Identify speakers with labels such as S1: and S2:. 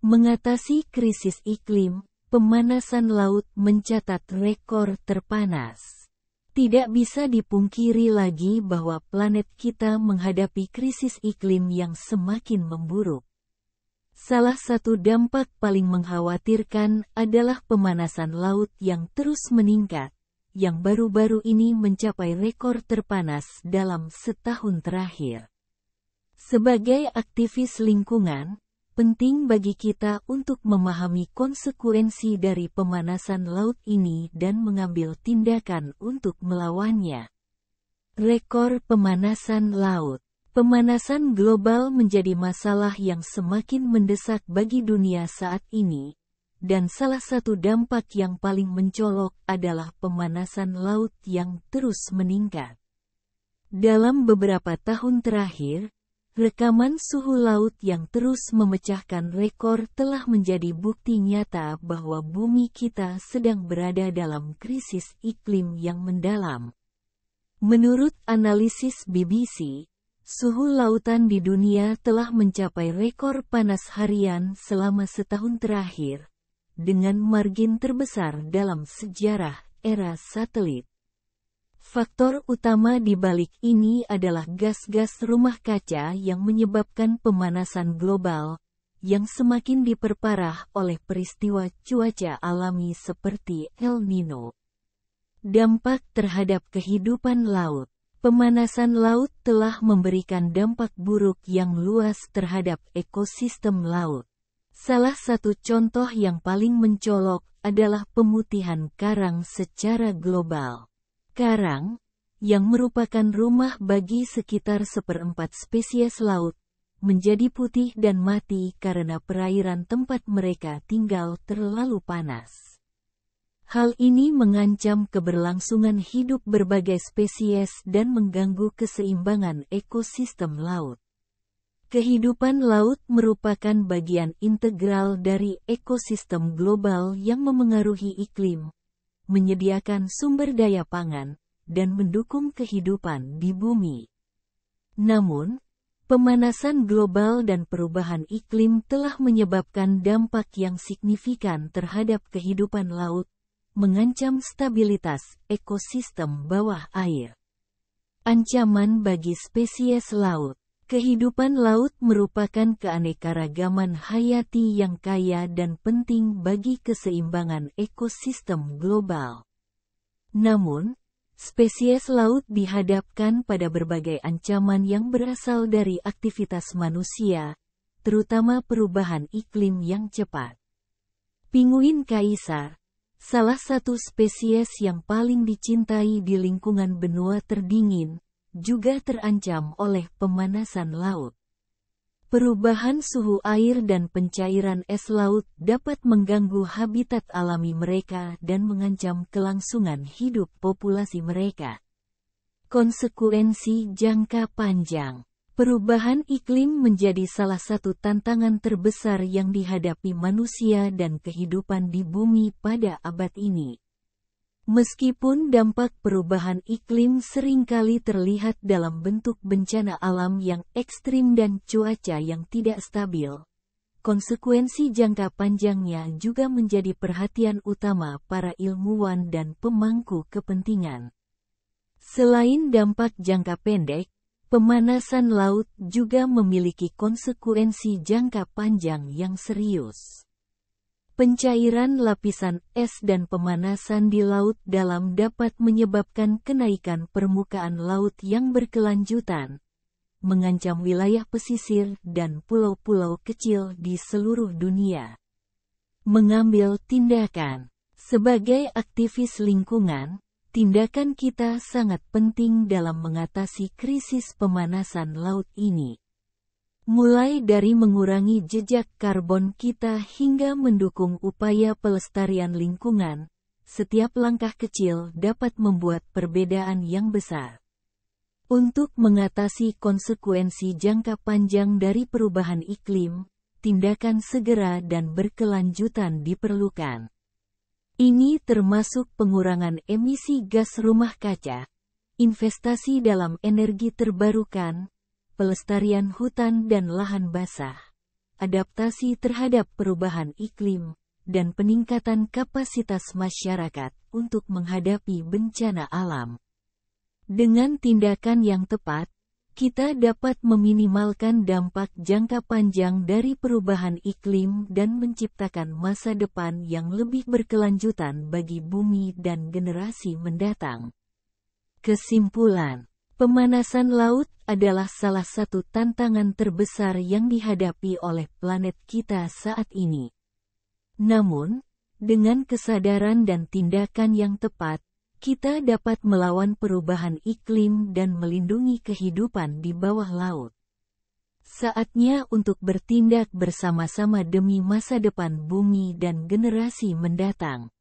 S1: Mengatasi krisis iklim, pemanasan laut mencatat rekor terpanas. Tidak bisa dipungkiri lagi bahwa planet kita menghadapi krisis iklim yang semakin memburuk. Salah satu dampak paling mengkhawatirkan adalah pemanasan laut yang terus meningkat, yang baru-baru ini mencapai rekor terpanas dalam setahun terakhir. Sebagai aktivis lingkungan, penting bagi kita untuk memahami konsekuensi dari pemanasan laut ini dan mengambil tindakan untuk melawannya. Rekor pemanasan laut. Pemanasan global menjadi masalah yang semakin mendesak bagi dunia saat ini, dan salah satu dampak yang paling mencolok adalah pemanasan laut yang terus meningkat. Dalam beberapa tahun terakhir, rekaman suhu laut yang terus memecahkan rekor telah menjadi bukti nyata bahwa bumi kita sedang berada dalam krisis iklim yang mendalam. Menurut analisis BBC, suhu lautan di dunia telah mencapai rekor panas harian selama setahun terakhir, dengan margin terbesar dalam sejarah era satelit. Faktor utama di balik ini adalah gas-gas rumah kaca yang menyebabkan pemanasan global, yang semakin diperparah oleh peristiwa cuaca alami seperti El Nino. Dampak terhadap kehidupan laut. Pemanasan laut telah memberikan dampak buruk yang luas terhadap ekosistem laut. Salah satu contoh yang paling mencolok adalah pemutihan karang secara global. Karang, yang merupakan rumah bagi sekitar 1/4 spesies laut, menjadi putih dan mati karena perairan tempat mereka tinggal terlalu panas. Hal ini mengancam keberlangsungan hidup berbagai spesies dan mengganggu keseimbangan ekosistem laut. Kehidupan laut merupakan bagian integral dari ekosistem global yang memengaruhi iklim, menyediakan sumber daya pangan, dan mendukung kehidupan di bumi. Namun, pemanasan global dan perubahan iklim telah menyebabkan dampak yang signifikan terhadap kehidupan laut, mengancam stabilitas ekosistem bawah air. Ancaman bagi spesies laut. Kehidupan laut merupakan keanekaragaman hayati yang kaya dan penting bagi keseimbangan ekosistem global. Namun, spesies laut dihadapkan pada berbagai ancaman yang berasal dari aktivitas manusia, terutama perubahan iklim yang cepat. Pinguin kaisar, salah satu spesies yang paling dicintai di lingkungan benua terdingin, juga terancam oleh pemanasan laut. Perubahan suhu air dan pencairan es laut dapat mengganggu habitat alami mereka dan mengancam kelangsungan hidup populasi mereka. Konsekuensi jangka panjang. Perubahan iklim menjadi salah satu tantangan terbesar yang dihadapi manusia dan kehidupan di bumi pada abad ini. Meskipun dampak perubahan iklim seringkali terlihat dalam bentuk bencana alam yang ekstrim dan cuaca yang tidak stabil, konsekuensi jangka panjangnya juga menjadi perhatian utama para ilmuwan dan pemangku kepentingan. Selain dampak jangka pendek, pemanasan laut juga memiliki konsekuensi jangka panjang yang serius. Pencairan lapisan es dan pemanasan di laut dalam dapat menyebabkan kenaikan permukaan laut yang berkelanjutan, mengancam wilayah pesisir dan pulau-pulau kecil di seluruh dunia. Mengambil tindakan. Sebagai aktivis lingkungan, tindakan kita sangat penting dalam mengatasi krisis pemanasan laut ini. Mulai dari mengurangi jejak karbon kita hingga mendukung upaya pelestarian lingkungan, setiap langkah kecil dapat membuat perbedaan yang besar. Untuk mengatasi konsekuensi jangka panjang dari perubahan iklim, tindakan segera dan berkelanjutan diperlukan. Ini termasuk pengurangan emisi gas rumah kaca, investasi dalam energi terbarukan, pelestarian hutan dan lahan basah, adaptasi terhadap perubahan iklim, dan peningkatan kapasitas masyarakat untuk menghadapi bencana alam. Dengan tindakan yang tepat, kita dapat meminimalkan dampak jangka panjang dari perubahan iklim dan menciptakan masa depan yang lebih berkelanjutan bagi bumi dan generasi mendatang. Kesimpulan, pemanasan laut adalah salah satu tantangan terbesar yang dihadapi oleh planet kita saat ini. Namun, dengan kesadaran dan tindakan yang tepat, kita dapat melawan perubahan iklim dan melindungi kehidupan di bawah laut. Saatnya untuk bertindak bersama-sama demi masa depan bumi dan generasi mendatang.